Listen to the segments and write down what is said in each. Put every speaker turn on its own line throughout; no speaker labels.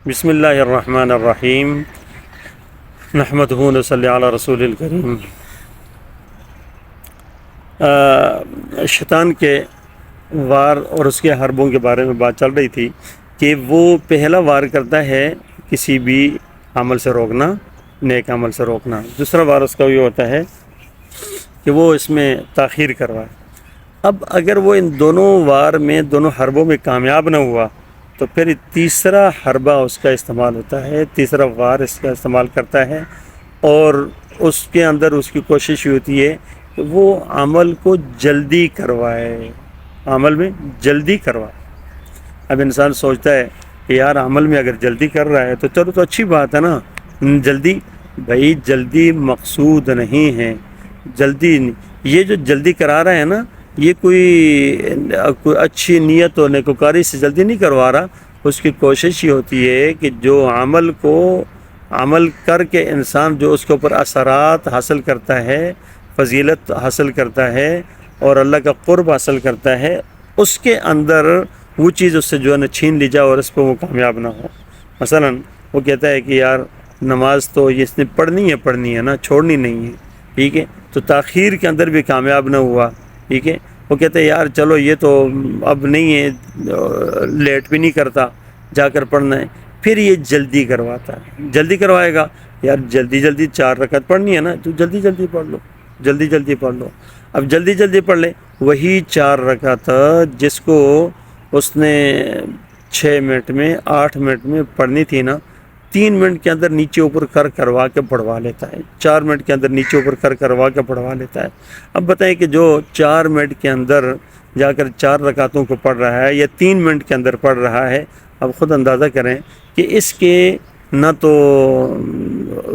بسم اللہ الرحمن الرحیم نحمدہ و نصلی علی رسول الکریم۔ شیطان کے وار اور اس کے حربوں کے بارے میں بات چل رہی تھی کہ وہ پہلا وار کرتا ہے کسی بھی عمل سے روکنا، نیک عمل سے روکنا۔ دوسرا وار اس کا یہ ہوتا ہے کہ وہ اس میں تاخیر کروائے۔ اب اگر وہ ان دونوں وار میں، دونوں حربوں میں کامیاب نہ ہوا تو پھر تیسرا حربہ اس کا استعمال ہوتا ہے، تیسرا وار اس کا استعمال کرتا ہے، اور اس کے اندر اس کی کوشش ہوتی ہے کہ وہ عمل کو جلدی کروائے، عمل میں جلدی کروائے۔ اب انسان سوچتا ہے کہ یار عمل میں اگر جلدی کر رہا ہے تو چلو تو اچھی بات ہے نا، جلدی، بھائی جلدی مقصود نہیں ہے، جلدی یہ جو جلدی کرا رہا ہے نا، یہ کوئی اچھی نیت اور نیکوکاری سے جلدی نہیں کروا رہا۔ اس کی کوشش یہ ہوتی ہے کہ جو عمل کر کے انسان جو اس کے اوپر اثرات حاصل کرتا ہے، فضیلت حاصل کرتا ہے اور اللہ کا قرب حاصل کرتا ہے، اس کے اندر وہ چیز اس سے جو ہے نا چھین لی جائے اور اس پہ وہ کامیاب نہ ہو۔ مثلا وہ کہتا ہے کہ یار نماز تو اس نے پڑھنی ہے نا، چھوڑنی نہیں ہے، ٹھیک ہے، تو تاخیر کے اندر بھی کامیاب نہ ہوا، ٹھیک ہے۔ وہ کہتے ہیں یار چلو یہ تو اب نہیں ہے، لیٹ بھی نہیں کرتا، جا کر پڑھنا ہے، پھر یہ جلدی کرواتا ہے، جلدی کروائے گا، یار جلدی 4 رکعت پڑھنی ہے نا، تو جلدی پڑھ لو، جلدی پڑھ لو۔ اب جلدی پڑھ لے، وہی 4 رکعت جس کو اس نے 6 منٹ میں 8 منٹ میں پڑھنی تھی نا، 3 منٹ کے اندر نیچے اوپر کروا کے پڑھوا لیتا ہے، 4 منٹ کے اندر نیچے اوپر کروا کے پڑھوا لیتا ہے۔ اب بتائیں کہ جو 4 منٹ کے اندر جا کر 4 رکعتوں کو پڑھ رہا ہے یا 3 منٹ کے اندر پڑھ رہا ہے، اب خود اندازہ کریں کہ اس کے نہ تو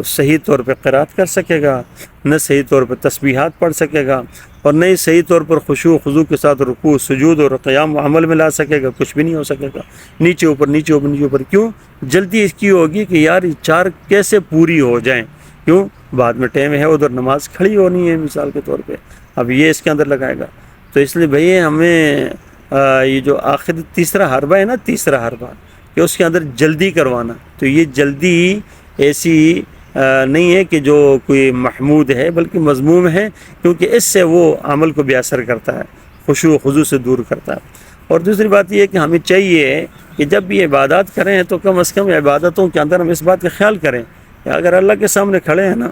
صحیح طور پہ قرات کر سکے گا، نہ صحیح طور پر تسبیحات پڑھ سکے گا، اور نہ ہی صحیح طور پر خشوع و خضوع کے ساتھ رکوع، سجود اور قیام عمل میں لا سکے گا، کچھ بھی نہیں ہو سکے گا۔ نیچے اوپر کیوں؟ جلدی اس کی ہوگی کہ یار 4 کیسے پوری ہو جائیں، کیوں؟ بعد میں ٹائم ہے، ادھر نماز کھڑی ہونی ہے مثال کے طور پہ، اب یہ اس کے اندر لگائے گا۔ تو اس لیے بھئی ہمیں یہ جو آخر تیسرا حربہ ہے نا، تیسرا حربہ کہ اس کے اندر جلدی کروانا، تو یہ جلدی ایسی نہیں ہے کہ جو کوئی محمود ہے، بلکہ مذموم ہے، کیونکہ اس سے وہ عمل کو بے اثر کرتا ہے، خشوع و خضوع سے دور کرتا ہے۔ اور دوسری بات یہ ہے کہ ہمیں چاہیے کہ جب بھی عبادات کریں تو کم از کم عبادتوں کے اندر ہم اس بات کا خیال کریں کہ اگر اللہ کے سامنے کھڑے ہیں نا،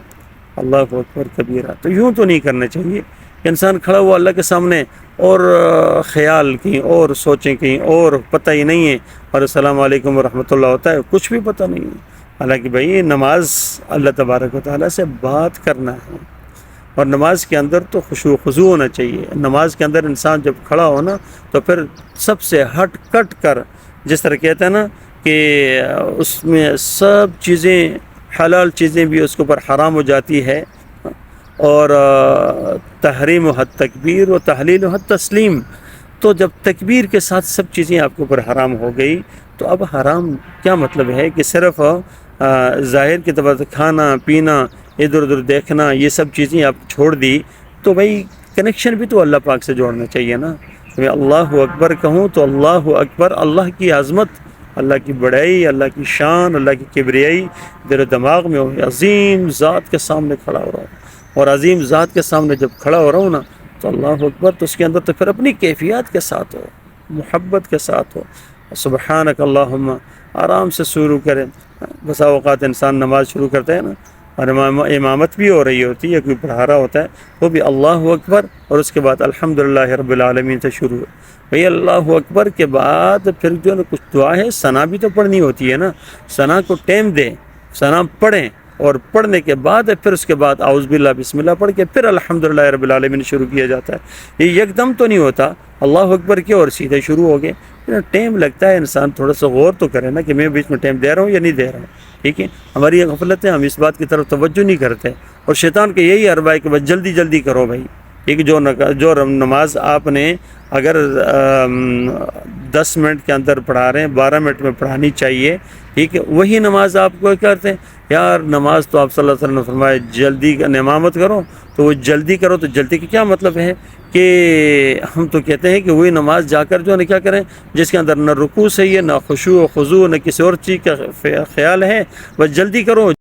اللہ اکبر کبیرہ، تو یوں تو نہیں کرنا چاہیے کہ انسان کھڑا ہوا اللہ کے سامنے اور خیال کہیں اور سوچیں کہیں اور، پتہ ہی نہیں ہے، اور السلام علیکم ورحمۃ اللہ ہوتا ہے، کچھ بھی پتہ نہیں ہے۔ حالانکہ بھئی نماز اللہ تبارک و تعالیٰ سے بات کرنا ہے، اور نماز کے اندر تو خشوع و خضوع ہونا چاہیے۔ نماز کے اندر انسان جب کھڑا ہو نا تو پھر سب سے ہٹ کٹ کر، جس طرح کہتا ہے نا کہ اس میں سب چیزیں، حلال چیزیں بھی اس کے اوپر حرام ہو جاتی ہے، اور تحریم و حد تکبیر و تحلیل و حد تسلیم، تو جب تکبیر کے ساتھ سب چیزیں آپ کے اوپر حرام ہو گئی تو اب حرام کیا مطلب ہے کہ صرف ظاہر کی طرف کھانا پینا، ادھر ادھر دیکھنا، یہ سب چیزیں آپ چھوڑ دی، تو بھائی کنیکشن بھی تو اللہ پاک سے جوڑنا چاہیے نا۔ میں اللہ اکبر کہوں تو اللہ اکبر، اللہ کی عظمت، اللہ کی بڑائی، اللہ کی شان، اللہ کی کبریائی دل و دماغ میں ہو، عظیم ذات کے سامنے کھڑا ہو رہا ہوں، اور عظیم ذات کے سامنے جب کھڑا ہو رہا ہوں نا تو اللہ اکبر، تو اس کے اندر تو پھر اپنی کیفیات کے ساتھ ہو، محبت کے ساتھ ہو، سبحانک اللہم، آرام سے شروع کریں۔ بسا اوقات انسان نماز شروع کرتا ہے نا، اور امامت بھی ہو رہی ہوتی ہے، کوئی پڑھا رہا ہوتا ہے، وہ بھی اللہ اکبر اور اس کے بعد الحمدللہ رب العالمین سے شروع ہے۔ بھئی اللہ اکبر کے بعد پھر جو ہے نا کچھ دعا ہے، ثنا بھی تو پڑھنی ہوتی ہے نا، ثنا کو ٹائم دیں، ثنا پڑھیں، اور پڑھنے کے بعد پھر اس کے بعد اعوذ باللہ بسم اللہ پڑھ کے پھر الحمدللہ رب العالمین شروع کیا جاتا ہے۔ یہ یک دم تو نہیں ہوتا، اللہ اکبر کیا اور سیدھے شروع ہو گئے، ٹائم لگتا ہے۔ انسان تھوڑا سا غور تو کرے نا کہ میں بیچ میں ٹائم دے رہا ہوں یا نہیں دے رہا ہوں، ٹھیک ہے۔ ہماری یہ غفلت ہے، ہم اس بات کی طرف توجہ نہیں کرتے، اور شیطان کے یہی حربہ ہے کہ بس جلدی کرو بھائی، ایک جو نماز آپ نے اگر 10 منٹ کے اندر پڑھا رہے ہیں 12 منٹ میں پڑھانی چاہیے، ٹھیک ہے، وہی نماز آپ کو کرتے ہیں یار نماز تو آپ صلی اللہ علیہ وسلم نے فرمایا جلدی امامت کرو، تو وہ جلدی کرو، تو جلدی کا کیا مطلب ہے کہ ہم تو کہتے ہیں کہ وہی نماز جا کر جو ہے کیا کریں جس کے اندر نہ رکوع صحیح ہے، نہ خشوع و خضوع، نہ کسی اور چیز کا خیال ہے، بس جلدی کرو۔